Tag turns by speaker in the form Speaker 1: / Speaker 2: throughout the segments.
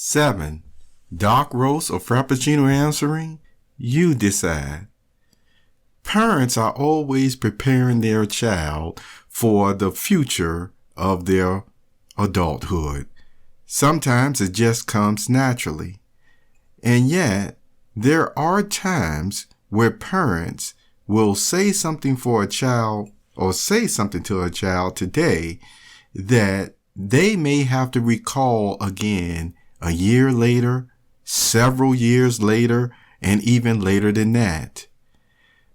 Speaker 1: 7. Dark roast or frappuccino answering? You decide. Parents are always preparing their child for the future of their adulthood. Sometimes it just comes naturally. And yet, there are times where parents will say something for a child or say something to a child today that they may have to recall again a year later, several years later, and even later than that.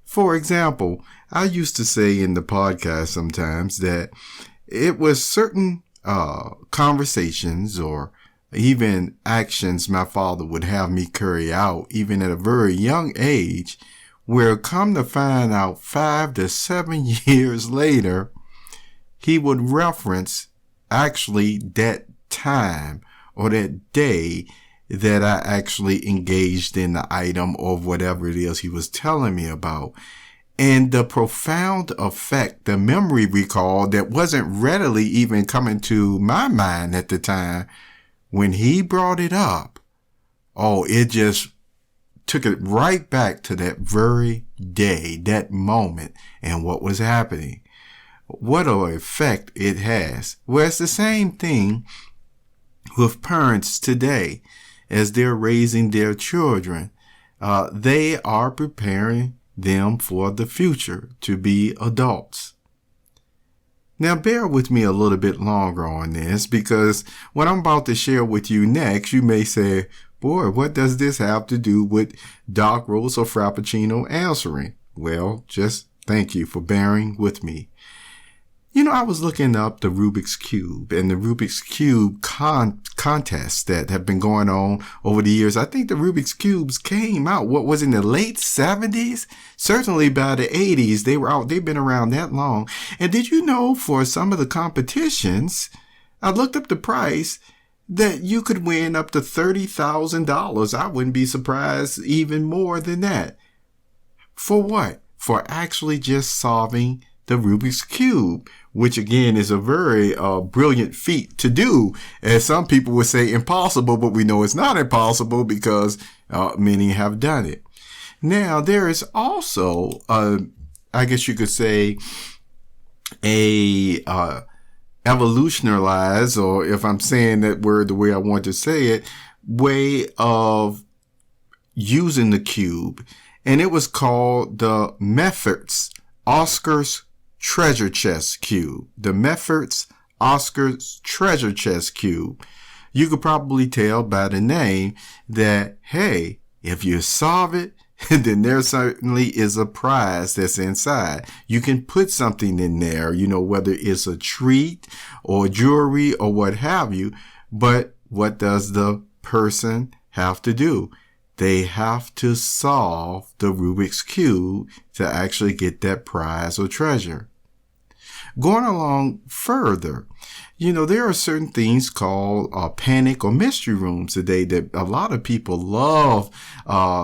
Speaker 1: For example, I used to say in the podcast sometimes that it was certain conversations or even actions my father would have me carry out, even at a very young age, where come to find out 5 to 7 years later, he would reference actually that time or that day that I actually engaged in the item or whatever it is he was telling me about. And the profound effect, the memory recall that wasn't readily even coming to my mind at the time, when he brought it up, it just took it right back to that very day, that moment, and what was happening. What an effect it has. Well, it's the same thing with parents today as they're raising their children. They are preparing them for the future to be adults. Now, bear with me a little bit longer on this, because what I'm about to share with you next, you may say, boy, what does this have to do with dark roast or frappuccino answering? Well, just thank you for bearing with me. You know, I was looking up the Rubik's Cube and the Rubik's Cube contests that have been going on over the years. I think the Rubik's Cubes came out, what was in the late 70s? Certainly by the 80s, they were out. They've been around that long. And did you know for some of the competitions, I looked up the price, that you could win up to $30,000. I wouldn't be surprised even more than that. For what? For actually just solving the Rubik's Cube, which again is a very brilliant feat to do. As some people would say impossible, but we know it's not impossible because many have done it. Now, there is also, I guess you could say, a evolutionarized, or if I'm saying that word the way I want to say it, way of using the cube. And it was called the Meffert's Oscar's Treasure Chest Cube. The Meffert's Oscar's Treasure Chest Cube. You could probably tell by the name that, hey, if you solve it, then there certainly is a prize that's inside. You can put something in there, whether it's a treat or jewelry or what have you. But what does the person have to do? They have to solve the Rubik's Cube to actually get that prize or treasure. Going along further, there are certain things called panic or mystery rooms today that a lot of people love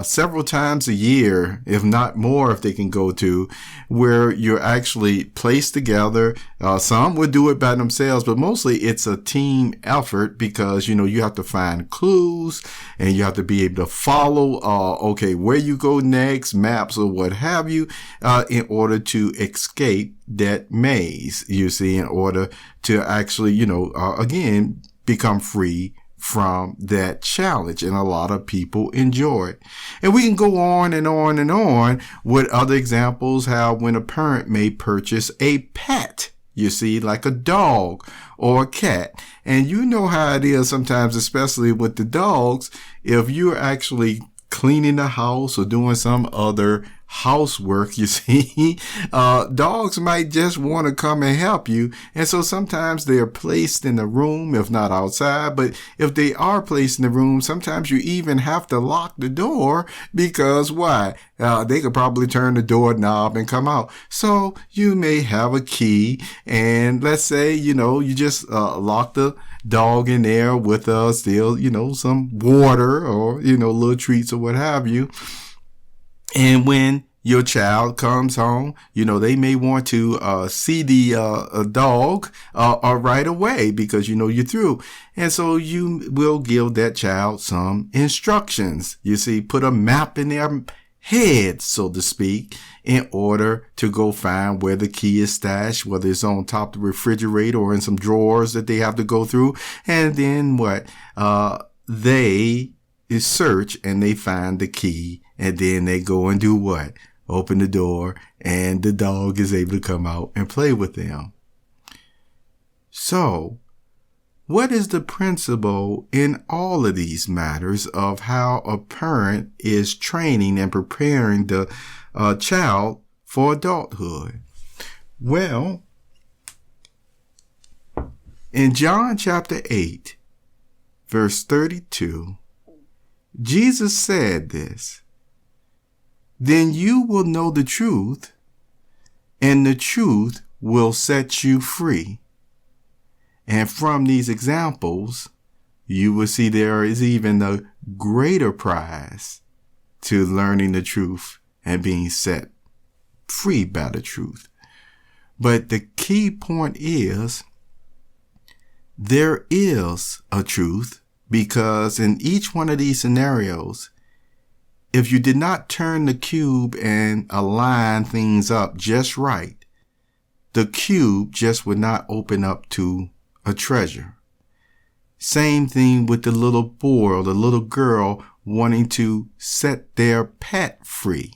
Speaker 1: several times a year, if not more, if they can go to, where you're actually placed together. Some would do it by themselves, but mostly it's a team effort because, you have to find clues and you have to be able to follow, where you go next, maps or what have you, in order to escape that maze, in order to actually, again, become free from that challenge. And a lot of people enjoy it. And we can go on and on and on with other examples, how when a parent may purchase a pet, like a dog or a cat. And you know how it is sometimes, especially with the dogs, if you're actually cleaning the house or doing some other housework, dogs might just want to come and help you. And so sometimes they are placed in the room, if not outside. But if they are placed in the room, sometimes you even have to lock the door because why? They could probably turn the doorknob and come out. So you may have a key and let's say, you just lock the dog in there with still, some water or, little treats or what have you. And when your child comes home, they may want to see the dog right away because you're through. And so you will give that child some instructions. You see, put a map in their head, so to speak, in order to go find where the key is stashed, whether it's on top of the refrigerator or in some drawers that they have to go through. And then they search and they find the key, and then they go and do what? Open the door, and the dog is able to come out and play with them. So, what is the principle in all of these matters of how a parent is training and preparing the child for adulthood? Well, in John chapter 8, verse 32, Jesus said this, "Then you will know the truth, and the truth will set you free." And from these examples, you will see there is even a greater prize to learning the truth and being set free by the truth. But the key point is, there is a truth, because in each one of these scenarios, if you did not turn the cube and align things up just right, the cube just would not open up to a treasure. Same thing with the little boy or the little girl wanting to set their pet free.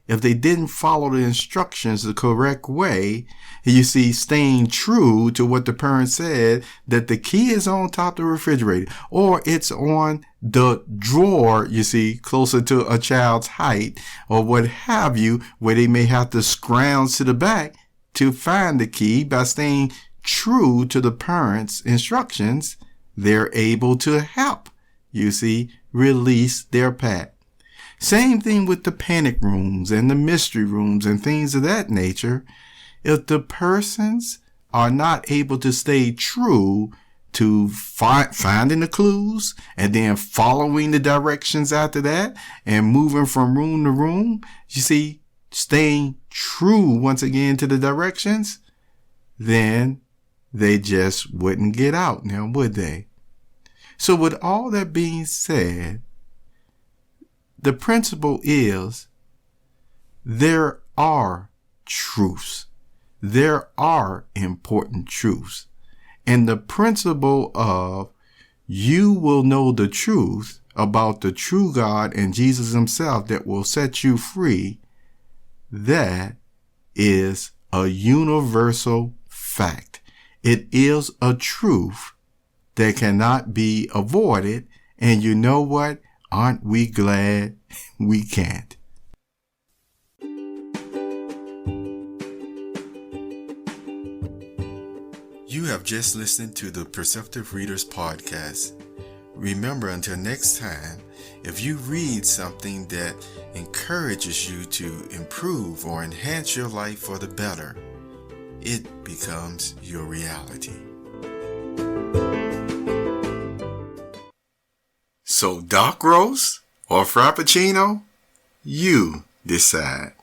Speaker 1: If they didn't follow the instructions the correct way, you see, staying true to what the parent said, that the key is on top of the refrigerator, or it's on the drawer, you see, closer to a child's height, or what have you, where they may have to scrounge to the back to find the key. By staying true to the parent's instructions, they're able to help, you see, release their pet. Same thing with the panic rooms and the mystery rooms and things of that nature. If the persons are not able to stay true to finding the clues and then following the directions after that and moving from room to room, you see, staying true once again to the directions, then they just wouldn't get out now, would they? So with all that being said, the principle is, there are truths. There are important truths. And the principle of you will know the truth about the true God and Jesus himself that will set you free, that is a universal fact. It is a truth that cannot be avoided. And you know what? Aren't we glad we can't? You have just listened to the Perceptive Readers Podcast. Remember, until next time, if you read something that encourages you to improve or enhance your life for the better, it becomes your reality. So dark roast or frappuccino, you decide.